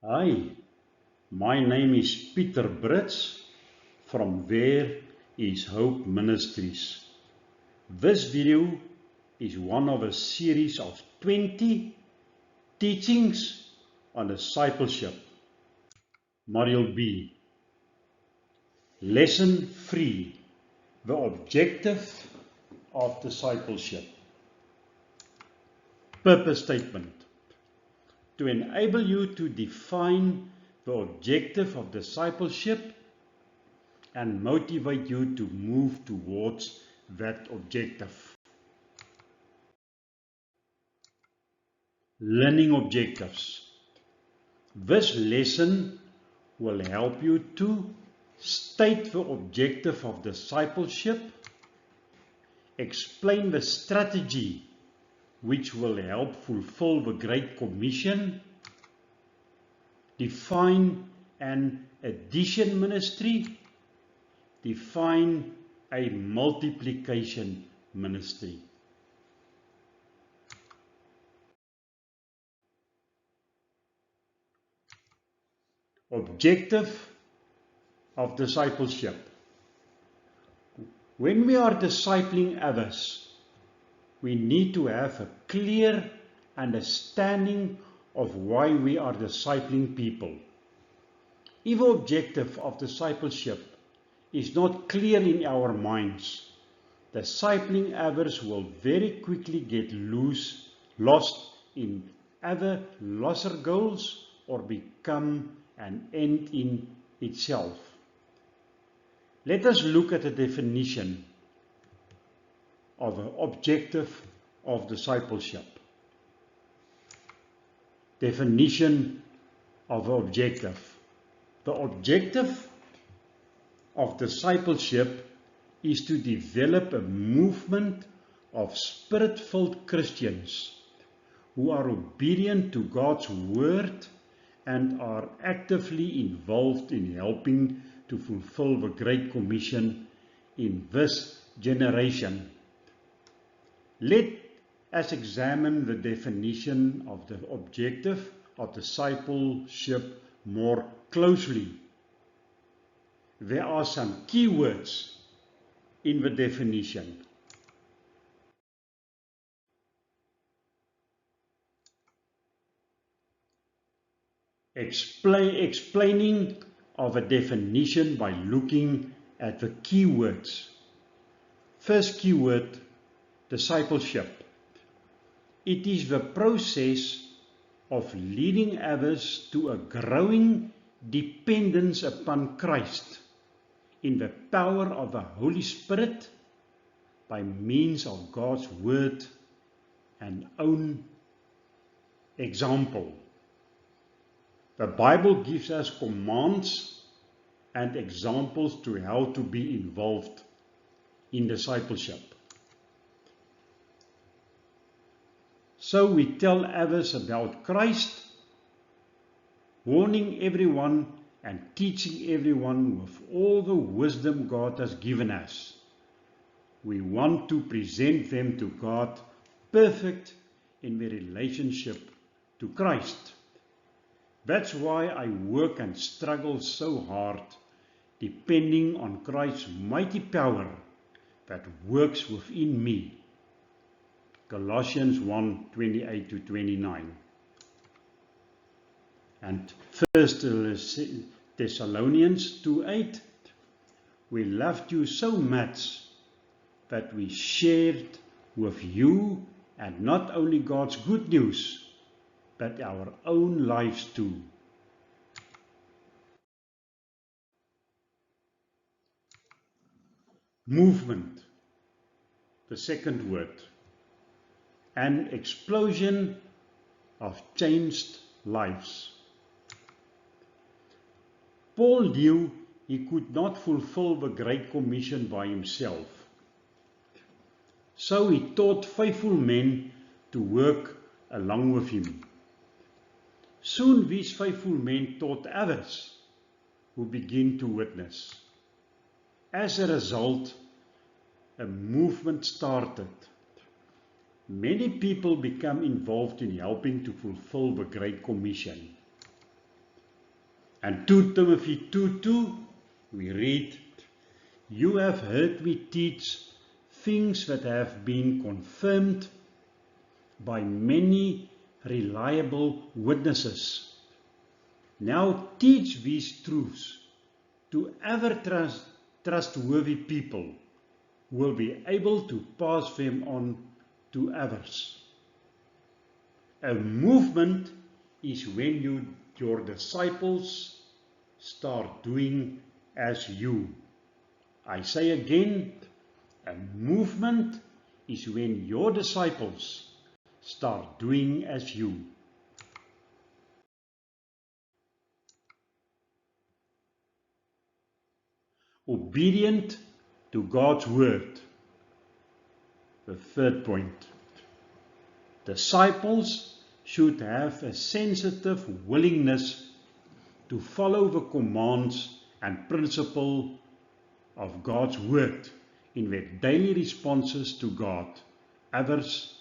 Hi, my name is Peter Brits from Where is Hope Ministries. This video is one of a series of 20 teachings on discipleship. Module B. Lesson 3. The objective of discipleship. Purpose statement. To enable you to define the objective of discipleship and motivate you to move towards that objective. Learning objectives. This lesson will help you to state the objective of discipleship, explain the strategy which will help fulfill the Great Commission, define an addition ministry, define a multiplication ministry. Objective of discipleship. When we are discipling others, we need to have a clear understanding of why we are discipling people. If the objective of discipleship is not clear in our minds, discipling others will very quickly get lost in other lesser goals or become an end in itself. Let us look at the definition of an objective of discipleship. Definition of an objective. The objective of discipleship is to develop a movement of Spirit-filled Christians who are obedient to God's word and are actively involved in helping to fulfill the Great Commission in this generation. Let us examine the definition of the objective of discipleship more closely. There are some key words in the definition. Explaining of a definition by looking at the key words. First keyword, discipleship. It is the process of leading others to a growing dependence upon Christ in the power of the Holy Spirit by means of God's word and own example. The Bible gives us commands and examples to how to be involved in discipleship. So we tell others about Christ, warning everyone and teaching everyone with all the wisdom God has given us. We want to present them to God perfect in their relationship to Christ. That's why I work and struggle so hard, depending on Christ's mighty power that works within me. Colossians 1:28-29. And 1 Thessalonians 2:8. We loved you so much that we shared with you, and not only God's good news, but our own lives too. Movement, the second word. An explosion of changed lives. Paul knew he could not fulfill the Great Commission by himself. So he taught faithful men to work along with him. Soon these faithful men taught others who began to witness. As a result, a movement started. Many people become involved in helping to fulfill the Great Commission. And 2 Timothy 2:2, we read, "You have heard me teach things that have been confirmed by many reliable witnesses. Now teach these truths to ever trustworthy people who will be able to pass them on to others." A movement is when your disciples start doing as you. I say again, a movement is when your disciples start doing as you. Obedient to God's word. The third point. Disciples should have a sensitive willingness to follow the commands and principles of God's word in their daily responses to God, others,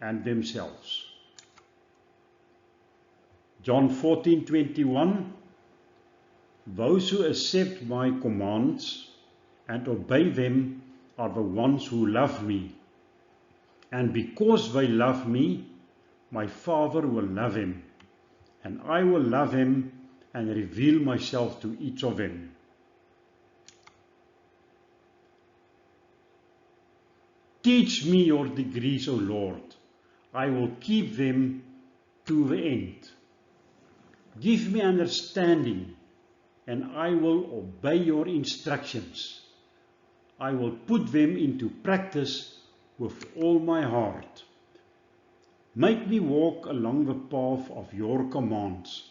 and themselves. John 14:21, "Those who accept my commands and obey them are the ones who love me. And because they love me, my Father will love him, and I will love him and reveal myself to each of them." Teach me your decrees, O Lord. I will keep them to the end. Give me understanding, and I will obey your instructions. I will put them into practice with all my heart. Make me walk along the path of your commands,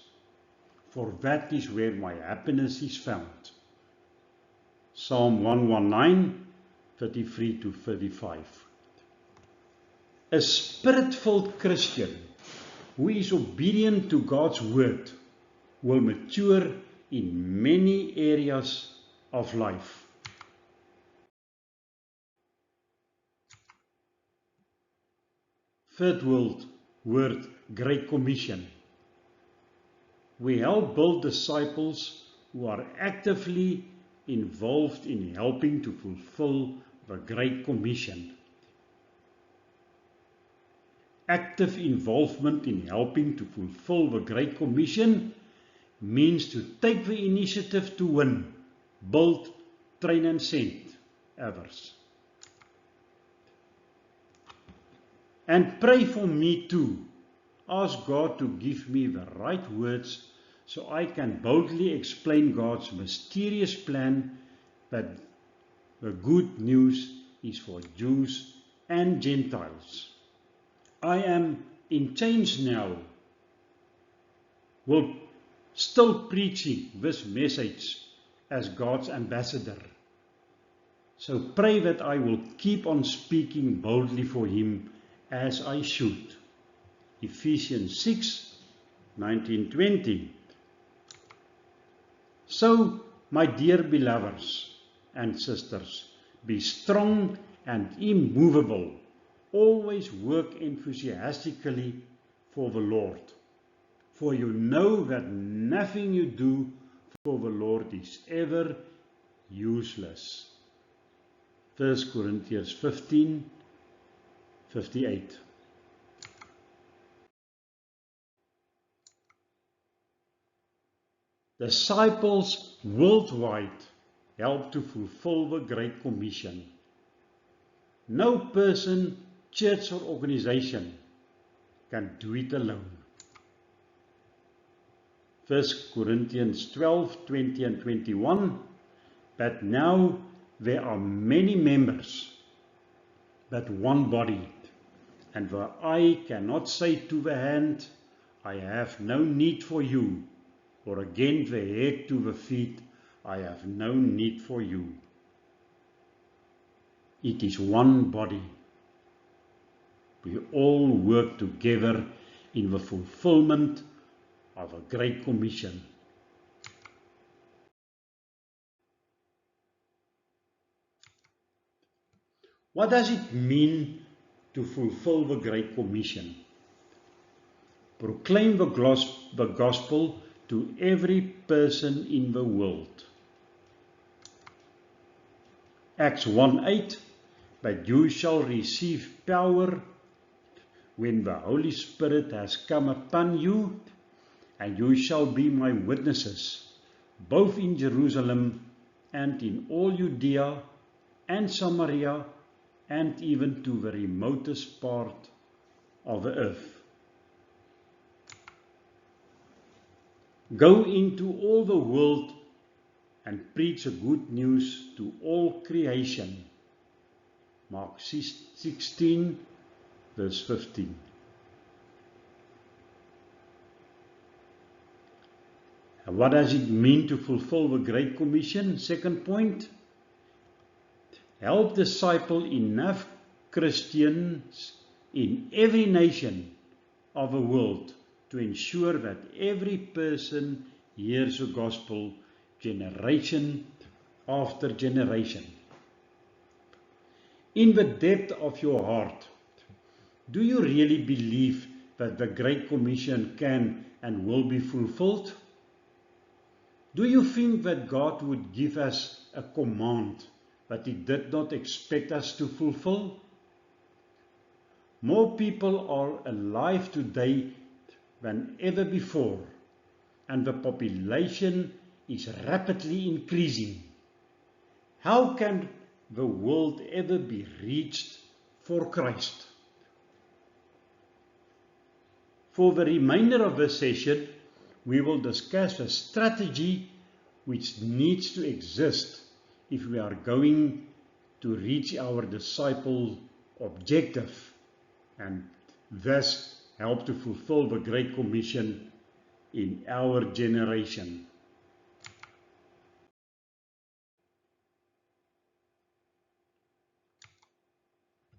for that is where my happiness is found. Psalm 119, 33-35. A spirit-filled Christian who is obedient to God's word will mature in many areas of life. Third word, Great Commission. We help build disciples who are actively involved in helping to fulfill the Great Commission. Active involvement in helping to fulfill the Great Commission means to take the initiative to win, build, train and send others. And pray for me too. Ask God to give me the right words so I can boldly explain God's mysterious plan that the good news is for Jews and Gentiles. I am in chains now, while still preaching this message as God's ambassador. So pray that I will keep on speaking boldly for him as I should. Ephesians 6:19-20. So, my dear beloveds and sisters, be strong and immovable. Always work enthusiastically for the Lord. For you know that nothing you do for the Lord is ever useless. 1 Corinthians 15:58. Disciples worldwide help to fulfill the Great Commission. No person, church or organization can do it alone. 1 Corinthians 12:20 and 21. But now there are many members, but one body. And the eye cannot say to the hand, I have no need for you, or again the head to the feet, I have no need for you. It is one body. We all work together in the fulfillment of a Great Commission. What does it mean to fulfill the Great Commission? Proclaim the gospel to every person in the world. Acts 1:8, but you shall receive power when the Holy Spirit has come upon you, and you shall be my witnesses, both in Jerusalem and in all Judea and Samaria, and even to the remotest part of the earth. Go into all the world and preach the good news to all creation. Mark 16, verse 15. And what does it mean to fulfill the Great Commission? Second point, help disciple enough Christians in every nation of the world to ensure that every person hears the gospel generation after generation. In the depth of your heart, do you really believe that the Great Commission can and will be fulfilled? Do you think that God would give us a command that He did not expect us to fulfill? More people are alive today than ever before, and the population is rapidly increasing. How can the world ever be reached for Christ? For the remainder of this session, we will discuss a strategy which needs to exist if we are going to reach our disciple objective and thus help to fulfill the Great Commission in our generation.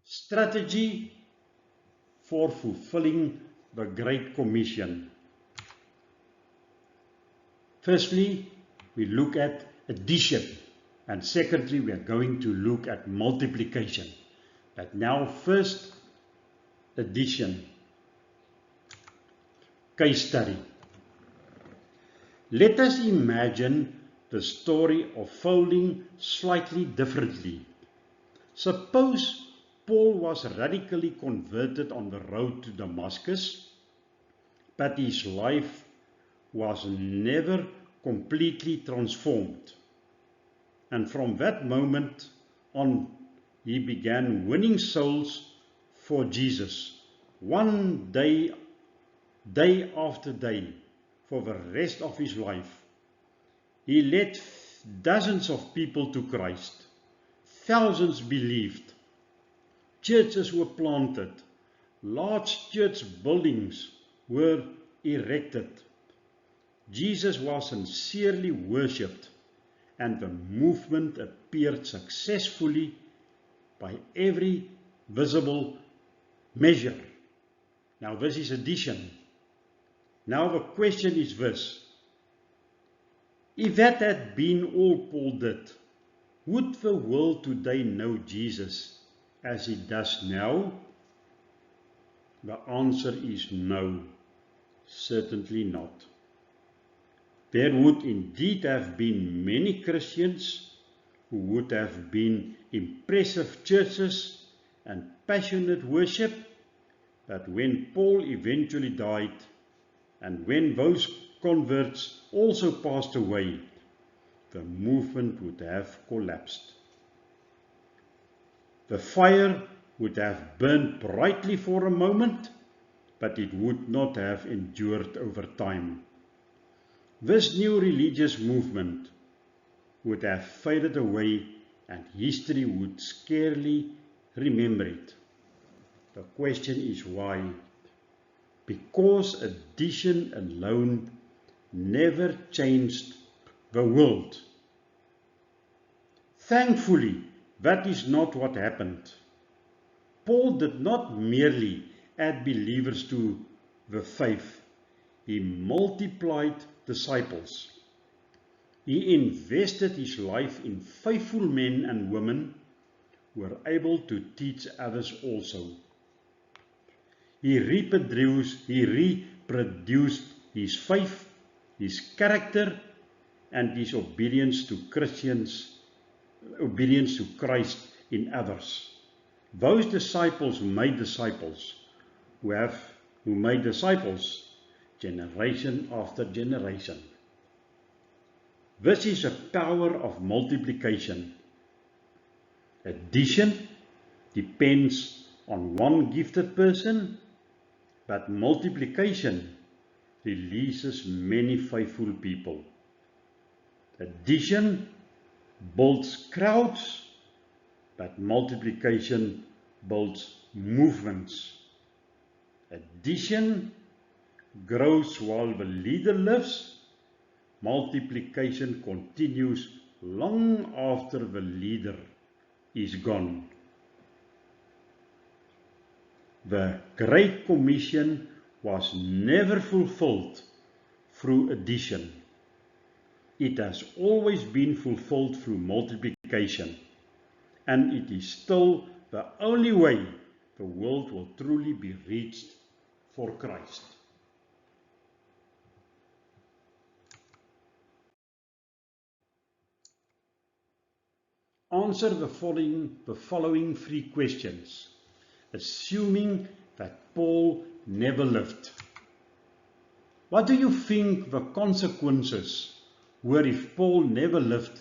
Strategy for fulfilling the Great Commission. Firstly, we look at addition, and secondly, we are going to look at multiplication. But now first, addition. Case study. Let us imagine the story unfolding slightly differently. Suppose Paul was radically converted on the road to Damascus, but his life was never completely transformed. And from that moment on, he began winning souls for Jesus, one day after day, for the rest of his life. He led dozens of people to Christ. Thousands believed. Churches were planted. Large church buildings were erected. Jesus was sincerely worshipped, and the movement appeared successfully by every visible measure. Now this is addition. Now the question is this: if that had been all Paul did, would the world today know Jesus as it does now? The answer is no, certainly not. There would indeed have been many Christians who would have been impressive churches and passionate worship, but when Paul eventually died, and when those converts also passed away, the movement would have collapsed. The fire would have burned brightly for a moment, but it would not have endured over time. This new religious movement would have faded away, and history would scarcely remember it. The question is why? Because addition alone never changed the world. Thankfully, that is not what happened. Paul did not merely add believers to the faith. He multiplied disciples. He invested his life in faithful men and women who were able to teach others also. He reproduced his faith, his character, and his obedience to Christ in others. Those disciples made disciples who made disciples generation after generation. This is a power of multiplication. Addition depends on one gifted person, but multiplication releases many faithful people. Addition builds crowds, but multiplication builds movements. Addition grows while the leader lives. Multiplication continues long after the leader is gone. The Great Commission was never fulfilled through addition. It has always been fulfilled through multiplication, and it is still the only way the world will truly be reached for Christ. Answer the following three questions, assuming that Paul never lived. What do you think the consequences were if Paul never lived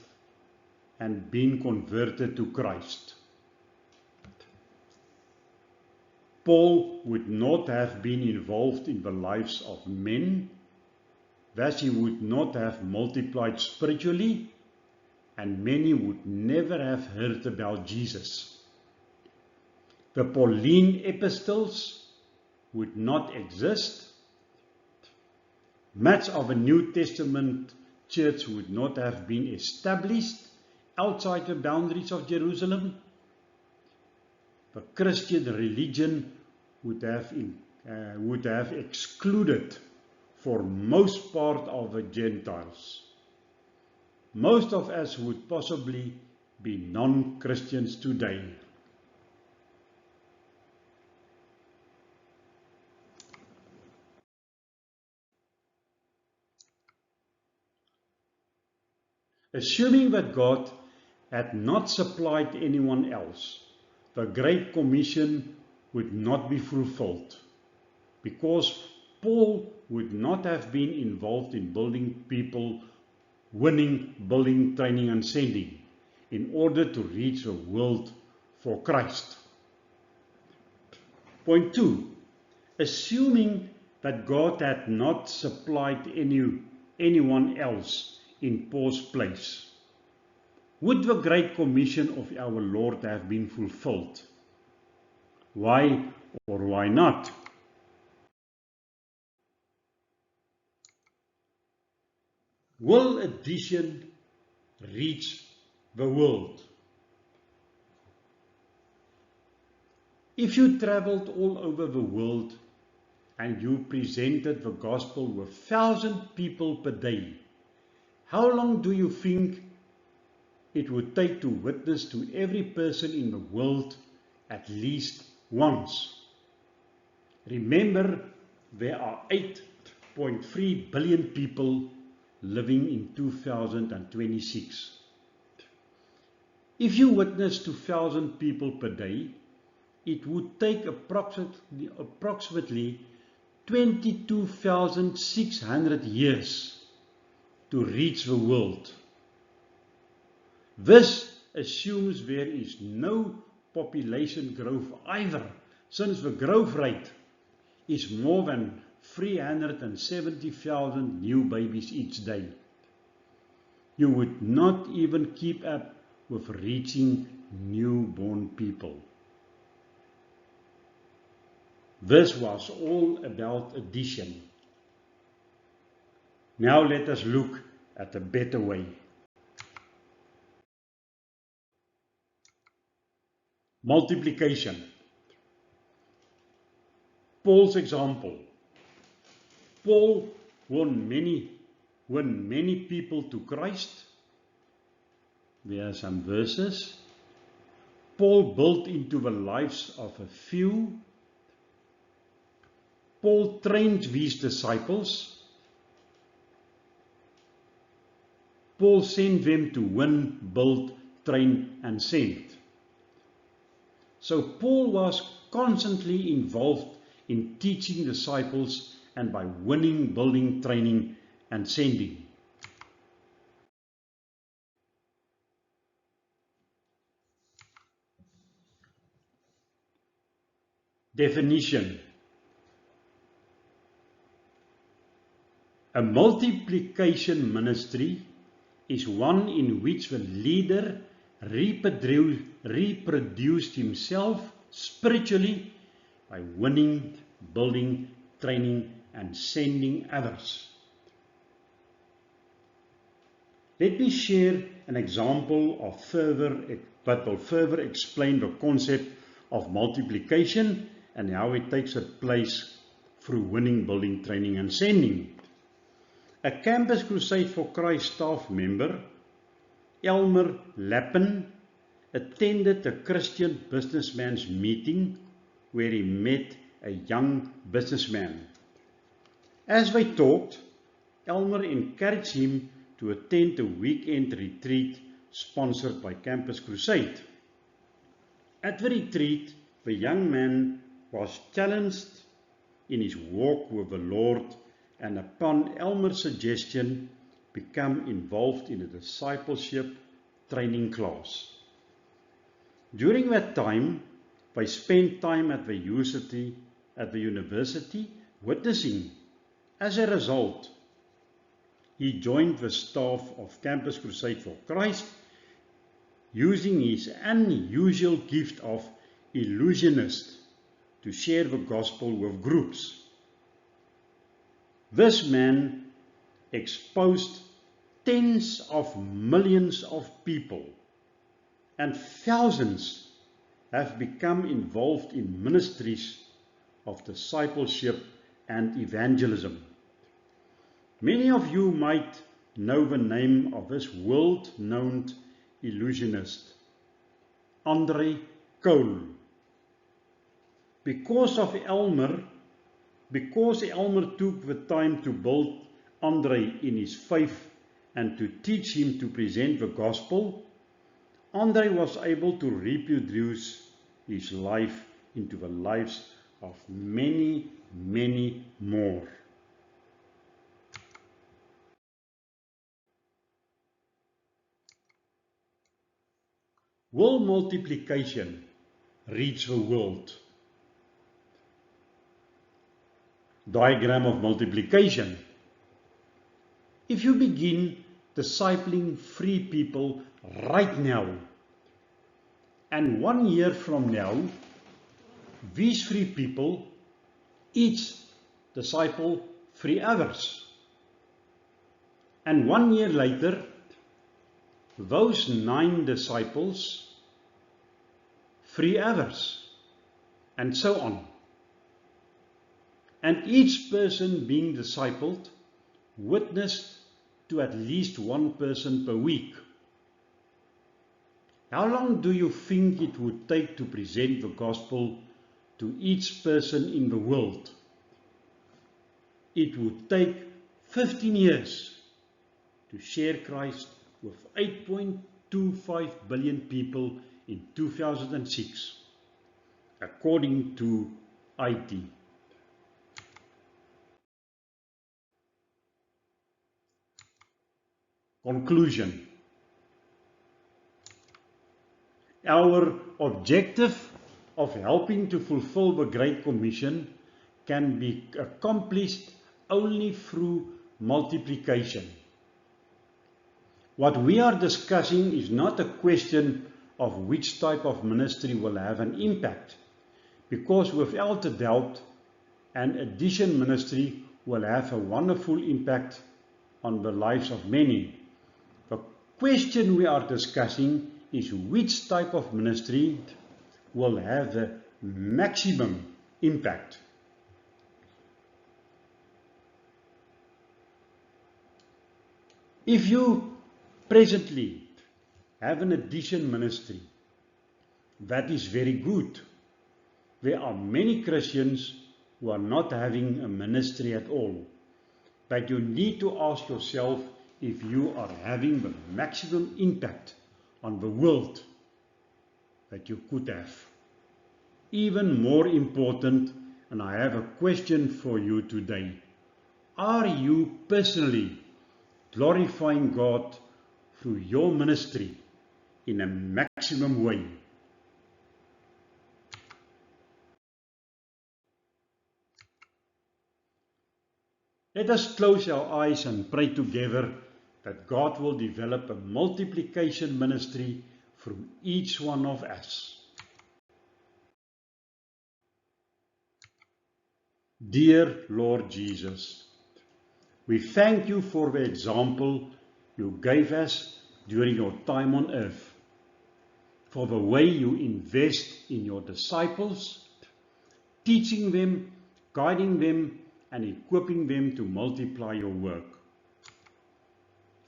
and been converted to Christ? Paul would not have been involved in the lives of men, thus he would not have multiplied spiritually, and many would never have heard about Jesus. The Pauline epistles would not exist. Much of a New Testament church would not have been established outside the boundaries of Jerusalem. The Christian religion would have excluded for most part of the Gentiles. Most of us would possibly be non-Christians today. Assuming that God had not supplied anyone else, the Great Commission would not be fulfilled, because Paul would not have been involved in building people, winning, building, training and sending in order to reach the world for Christ. Point 2. Assuming that God had not supplied anyone else in Paul's place, would the Great Commission of our Lord have been fulfilled? Why or why not? Will addition reach the world? If you traveled all over the world and you presented the gospel with 1,000 people per day, how long do you think it would take to witness to every person in the world at least once? Remember, there are 8.3 billion people living in 2026. If you witness to 1,000 people per day, it would take approximately 22,600 years to reach the world. This assumes there is no population growth either, since the growth rate is more than 370,000 new babies each day. You would not even keep up with reaching newborn people. This was all about addition. Now let us look at a better way. Multiplication. Paul's example. Paul won many people to Christ. There are some verses. Paul built into the lives of a few. Paul trained these disciples. Paul sent them to win, build, train, and send. So Paul was constantly involved in teaching disciples and by winning, building, training, and sending. Definition. A multiplication ministry is one in which the leader reproduced himself spiritually by winning, building, training, and sending others. Let me share an example that will further explain the concept of multiplication and how it takes its place through winning, building, training, and sending. A Campus Crusade for Christ staff member, Elmer Lappen, attended a Christian businessman's meeting where he met a young businessman. As they talked, Elmer encouraged him to attend a weekend retreat sponsored by Campus Crusade. At the retreat, the young man was challenged in his walk with the Lord and upon Elmer's suggestion, become involved in a discipleship training class. During that time, they spent time at the university witnessing. As a result, he joined the staff of Campus Crusade for Christ, using his unusual gift of illusionist to share the gospel with groups. This man exposed tens of millions of people, and thousands have become involved in ministries of discipleship and evangelism. Many of you might know the name of this world-known illusionist, Andre Cole. Because Elmer took the time to build Andre in his faith and to teach him to present the gospel, Andre was able to reproduce his life into the lives of many, many more. Will multiplication reach the world? Diagram of multiplication. If you begin discipling 3 people right now, and 1 year from now, these 3 people each disciple 3 others, and 1 year later, those 9 disciples 3 others, and so on. And each person being discipled witnessed to at least 1 person per week. How long do you think it would take to present the gospel to each person in the world? It would take 15 years to share Christ with 8.25 billion people in 2006, according to IT. Conclusion. Our objective of helping to fulfill the Great Commission can be accomplished only through multiplication. What we are discussing is not a question of which type of ministry will have an impact, because without a doubt, an addition ministry will have a wonderful impact on the lives of many. The question we are discussing is which type of ministry will have the maximum impact. If you presently have an addition ministry, that is very good. There are many Christians who are not having a ministry at all. But you need to ask yourself if you are having the maximum impact on the world that you could have. Even more important, and I have a question for you today. Are you personally glorifying God through your ministry in a maximum way? Let us close our eyes and pray together that God will develop a multiplication ministry through each one of us. Dear Lord Jesus, we thank you for the example you gave us during your time on earth, for the way you invest in your disciples, teaching them, guiding them, and equipping them to multiply your work.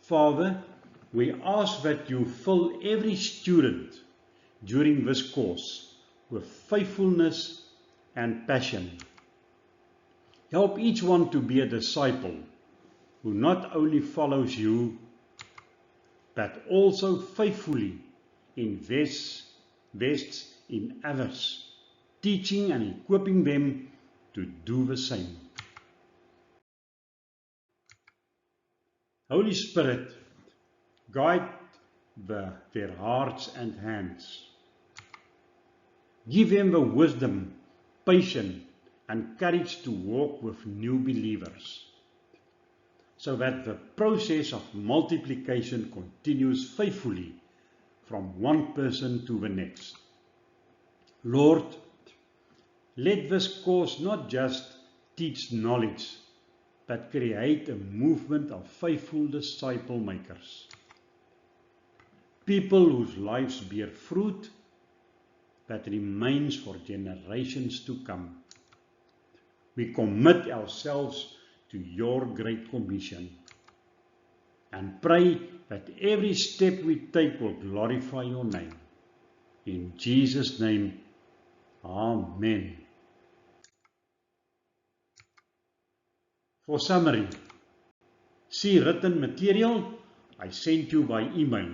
Father, we ask that you fill every student during this course with faithfulness and passion. Help each one to be a disciple who not only follows you, but also faithfully invests in others, teaching and equipping them to do the same. Holy Spirit, guide their hearts and hands. Give them the wisdom, patience, and courage to walk with new believers, so that the process of multiplication continues faithfully from one person to the next. Lord, let this course not just teach knowledge, but create a movement of faithful disciple makers. People whose lives bear fruit that remains for generations to come. We commit ourselves to your great commission and pray that every step we take will glorify your name. In Jesus' name, Amen. For summary, see written material I sent you by email.